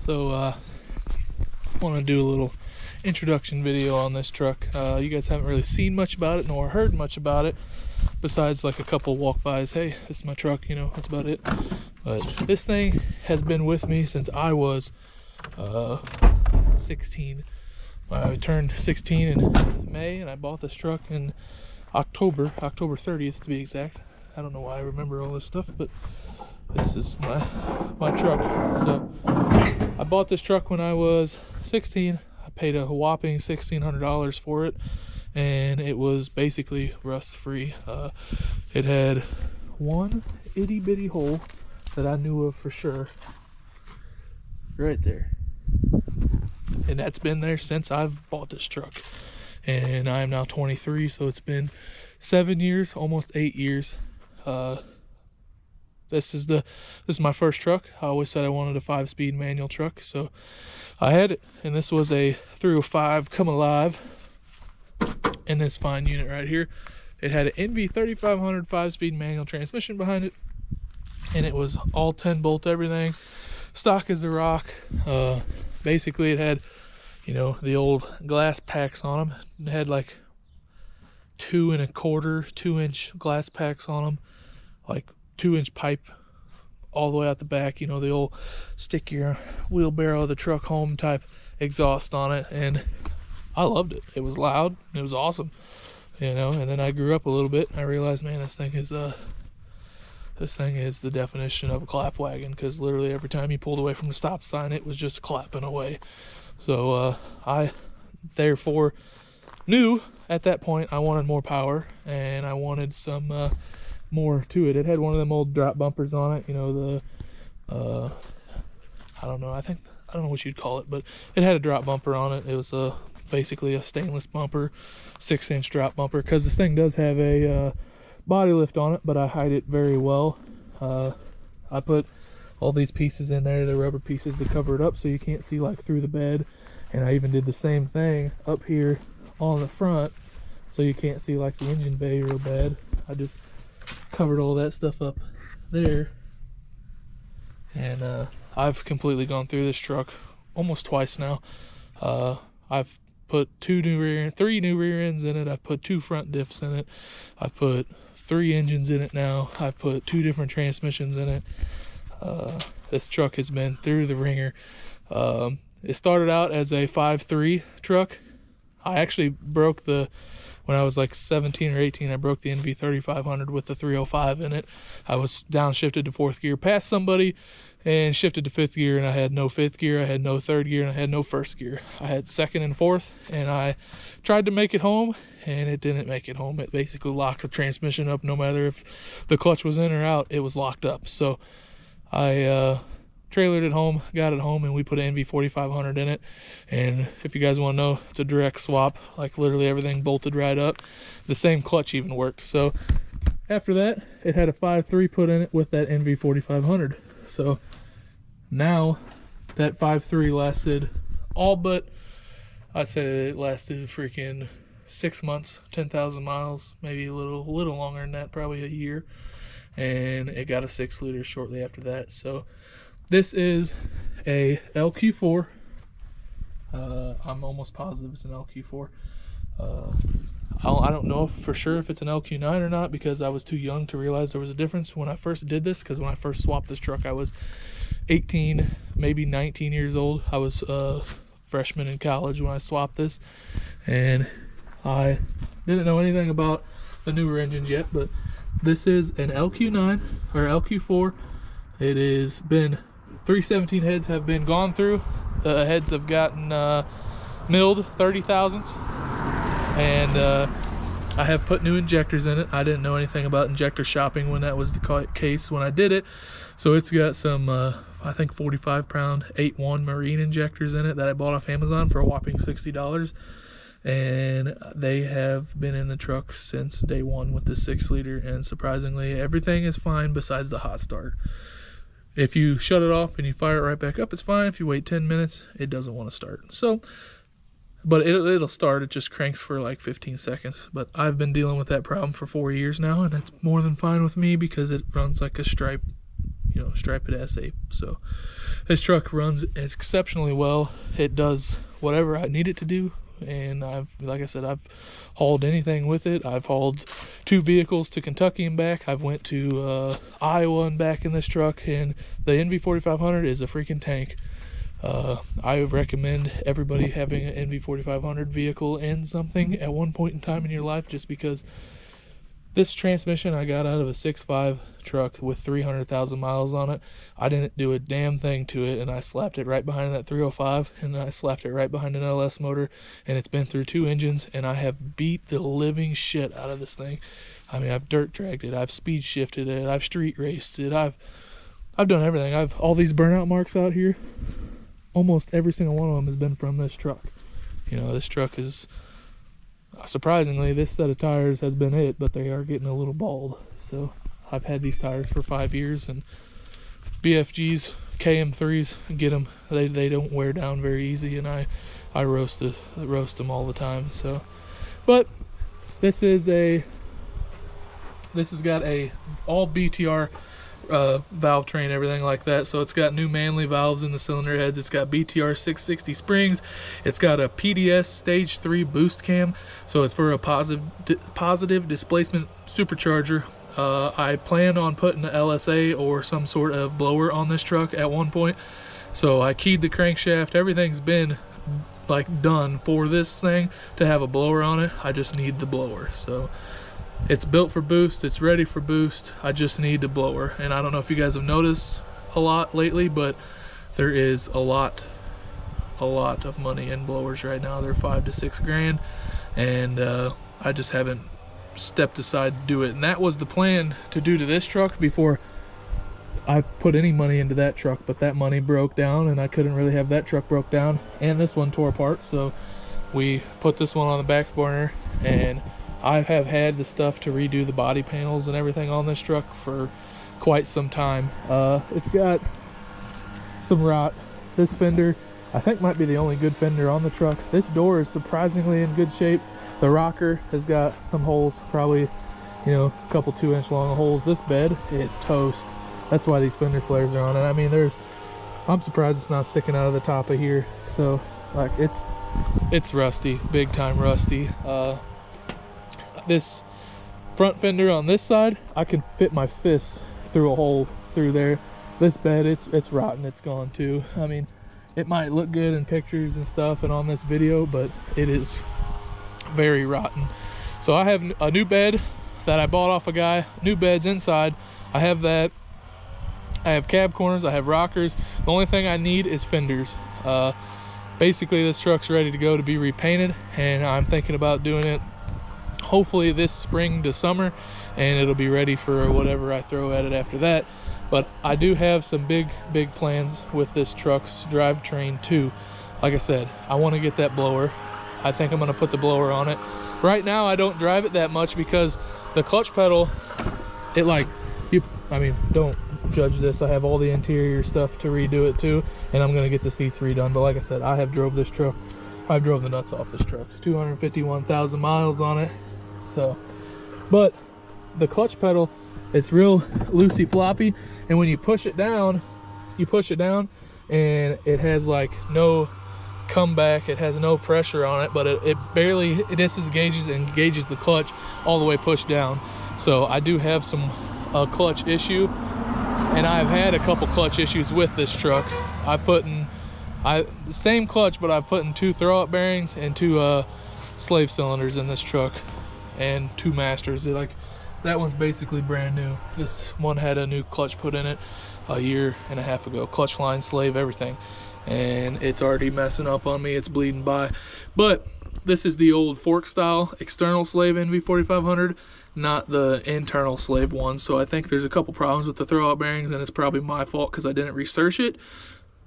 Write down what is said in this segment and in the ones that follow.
So I want to do a little introduction video on this truck. You guys haven't really seen much about it nor heard much about it, besides like a couple walk-bys. Hey, this is my truck, you know, that's about it. But this thing has been with me since I was 16. I turned 16 in May, and I bought this truck in October 30th to be exact. I don't know why I remember all this stuff, but this is my truck. So I bought this truck when I was 16. I paid a whopping $1,600 for it, and it was basically rust free. It had one itty bitty hole that I knew of for sure, right there, and that's been there since I've bought this truck, and I am now 23, so it's been 7 years, almost 8 years. This is my first truck. I always said I wanted a 5-speed manual truck, so I had it, and this was a 305 Come Alive in this fine unit right here. It had an NV4500 5-speed manual transmission behind it, and it was all 10 bolt everything, stock as a rock. Basically it had, you know, the old glass packs on them. It had like 2 1/4, 2-inch glass packs on them, like 2-inch pipe all the way out the back, you know, the old stick your wheelbarrow of the truck home type exhaust on it. And I loved it. It was loud, it was awesome, you know. And then I grew up a little bit and I realized, man, this thing is the definition of a clap wagon, because literally every time you pulled away from the stop sign, it was just clapping away. So I therefore knew at that point I wanted more power, and I wanted some more to it. It had one of them old drop bumpers on it, you know, the I don't know what you'd call it, but it had a drop bumper on it. It was basically a stainless bumper, 6-inch drop bumper, because this thing does have a body lift on it, but I hide it very well. I put all these pieces in there, the rubber pieces, to cover it up so you can't see like through the bed. And I even did the same thing up here on the front so you can't see like the engine bay real bad. I just covered all that stuff up there. And I've completely gone through this truck almost twice now. I've put 3 new rear ends in it. I've put 2 front diffs in it. I've put 3 engines in it now. I've put 2 different transmissions in it. This truck has been through the ringer. It started out as a 5.3 truck. I actually broke when I was like 17 or 18, I broke the NV4500 with the 305 in it. I was downshifted to 4th gear past somebody and shifted to 5th gear, and I had no 5th gear, I had no 3rd gear, and I had no 1st gear. I had 2nd and 4th, and I tried to make it home, and it didn't make it home. It basically locks the transmission up. No matter if the clutch was in or out, it was locked up. So I trailered it home, got it home, and we put an NV4500 in it. And if you guys want to know, it's a direct swap. Like literally everything bolted right up. The same clutch even worked. So after that, it had a 5.3 put in it with that NV4500. So now that 5.3 lasted all but, I'd say it lasted freaking 6 months, 10,000 miles, maybe a little longer than that, probably a year. And it got a 6-liter shortly after that. So this is a LQ4. I'm almost positive it's an LQ4. I don't know for sure if it's an LQ9 or not, because I was too young to realize there was a difference when I first did this. Because when I first swapped this truck, I was 18, maybe 19 years old. I was a freshman in college when I swapped this, and I didn't know anything about the newer engines yet. But this is an LQ9 or LQ4. It has been 317 heads have been gone through. The heads have gotten milled 30 thousandths, and I have put new injectors in it. I didn't know anything about injector shopping when that was the case when I did it. So it's got some I think 45 pound 8.1 marine injectors in it that I bought off Amazon for a whopping $60. And they have been in the truck since day one with the 6-liter, and surprisingly everything is fine besides the hot start. If you shut it off and you fire it right back up, it's fine. If you wait 10 minutes, it doesn't want to start. So, but it'll start. It just cranks for like 15 seconds. But I've been dealing with that problem for 4 years now, and it's more than fine with me because it runs like a Stripe, you know, stripe it SA. So this truck runs exceptionally well. It does whatever I need it to do, and like I said, I've hauled anything with it. I've hauled 2 vehicles to Kentucky and back. I've went to Iowa and back in this truck, and the NV4500 is a freaking tank. I recommend everybody having an NV4500 vehicle in something at one point in time in your life, just because this transmission I got out of a 6.5 truck with 300,000 miles on it. I didn't do a damn thing to it, and I slapped it right behind that 305, and then I slapped it right behind an LS motor, and it's been through 2 engines, and I have beat the living shit out of this thing. I mean, I've dirt dragged it, I've speed shifted it, I've street raced it, I've done everything. I've all these burnout marks out here. Almost every single one of them has been from this truck. You know, this truck is, surprisingly, this set of tires has been it, but they are getting a little bald. So I've had these tires for 5 years, and BFGs, KM3s, get them. They don't wear down very easy, and I roast them all the time. So, but this has got a all BTR valve train, everything like that. So it's got new Manley valves in the cylinder heads. It's got BTR 660 springs. It's got a PDS stage 3 boost cam, so it's for a positive displacement supercharger. I plan on putting an LSA or some sort of blower on this truck at one point, so I keyed the crankshaft. Everything's been like done for this thing to have a blower on it. I just need the blower. So it's built for boost, it's ready for boost. I just need the blower. And I don't know if you guys have noticed a lot lately, but there is a lot of money in blowers right now. They're $5 to $6 grand, and I just haven't stepped aside to do it. And that was the plan to do to this truck before I put any money into that truck, but that money broke down, and I couldn't really have that truck broke down, and this one tore apart. So we put this one on the back burner, and I have had the stuff to redo the body panels and everything on this truck for quite some time. It's got some rot. This fender, I think, might be the only good fender on the truck. This door is surprisingly in good shape. The rocker has got some holes, probably, you know, a couple 2-inch long holes. This bed is toast. That's why these fender flares are on it. I mean, I'm surprised it's not sticking out of the top of here. So, like, it's rusty, big time rusty. This front fender on this side, I can fit my fist through a hole through there. This bed, it's rotten, it's gone too. I mean, it might look good in pictures and stuff and on this video, but it is very rotten. So I have a new bed that I bought off a guy. New bed's inside. I have that. I have cab corners, I have rockers. The only thing I need is fenders. Basically, this truck's ready to go to be repainted, and I'm thinking about doing it hopefully this spring to summer, and it'll be ready for whatever I throw at it after that. But I do have some big plans with this truck's drivetrain too. Like I said, I want to get that blower. I think I'm going to put the blower on it. Right now I don't drive it that much because the clutch pedal, I mean, don't judge this. I have all the interior stuff to redo it too, and I'm going to get the seats redone. But like I said, I have drove this truck. I drove the nuts off this truck. 251,000 miles on it. So, but the clutch pedal, it's real loosey floppy, and when you push it down, and it has like no comeback, it has no pressure on it, but it barely disengages and engages the clutch all the way pushed down. So I do have some clutch issue, and I've had a couple clutch issues with this truck. The same clutch, but I've put in 2 throw-up bearings and 2 slave cylinders in this truck, and 2 masters. That one's basically brand new. This one had a new clutch put in it a year and a half ago. Clutch line, slave, everything. And it's already messing up on me. It's bleeding by. But this is the old fork style external slave NV4500, not the internal slave one. So I think there's a couple problems with the throw-out bearings, and it's probably my fault because I didn't research it.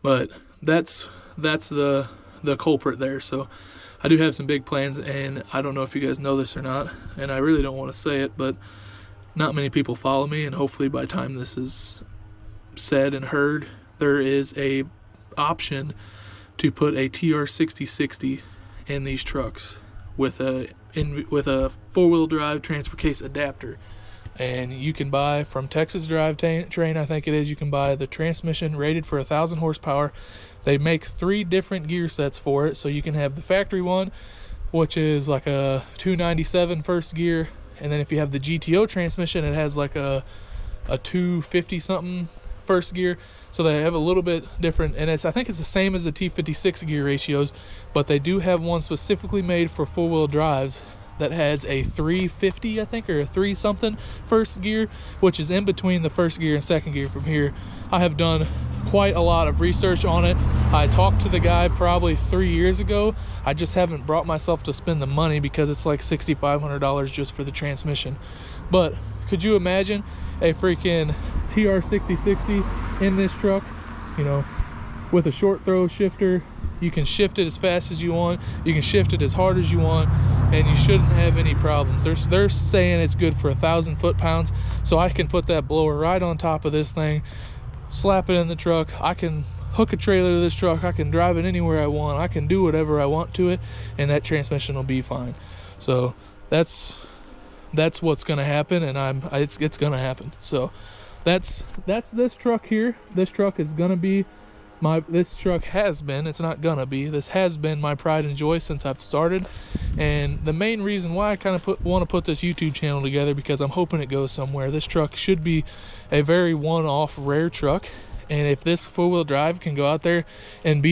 But that's the culprit there. So I do have some big plans, and I don't know if you guys know this or not, and I really don't want to say it, but not many people follow me, and hopefully by the time this is said and heard, there is a option to put a TR6060 in these trucks with a 4-wheel drive transfer case adapter. And you can buy from Texas Drivetrain, I think it is, you can buy the transmission rated for 1,000 horsepower. They make 3 different gear sets for it. So you can have the factory one, which is like a 297 first gear. And then if you have the GTO transmission, it has like a 250 something first gear. So they have a little bit different, and I think it's the same as the T56 gear ratios, but they do have one specifically made for 4-wheel drives that has a 350, I think, or a 3 something first gear, which is in between the first gear and second gear from here. I have done quite a lot of research on it. I talked to the guy probably 3 years ago. I just haven't brought myself to spend the money because it's like $6,500 just for the transmission. But could you imagine a freaking TR6060 in this truck, you know, with a short throw shifter? You can shift it as fast as you want, you can shift it as hard as you want, and you shouldn't have any problems. They're saying it's good for 1,000 foot-pounds, so I can put that blower right on top of this thing, slap it in the truck. I can hook a trailer to this truck, I can drive it anywhere I want, I can do whatever I want to it, and that transmission will be fine. So that's what's gonna happen, and it's gonna happen. So that's this truck here. This truck is gonna be this truck has been, it's not gonna be, this has been my pride and joy since I've started. And the main reason why I kind of want to put this YouTube channel together, because I'm hoping it goes somewhere. This truck should be a very one-off rare truck, and if this 4-wheel drive can go out there and be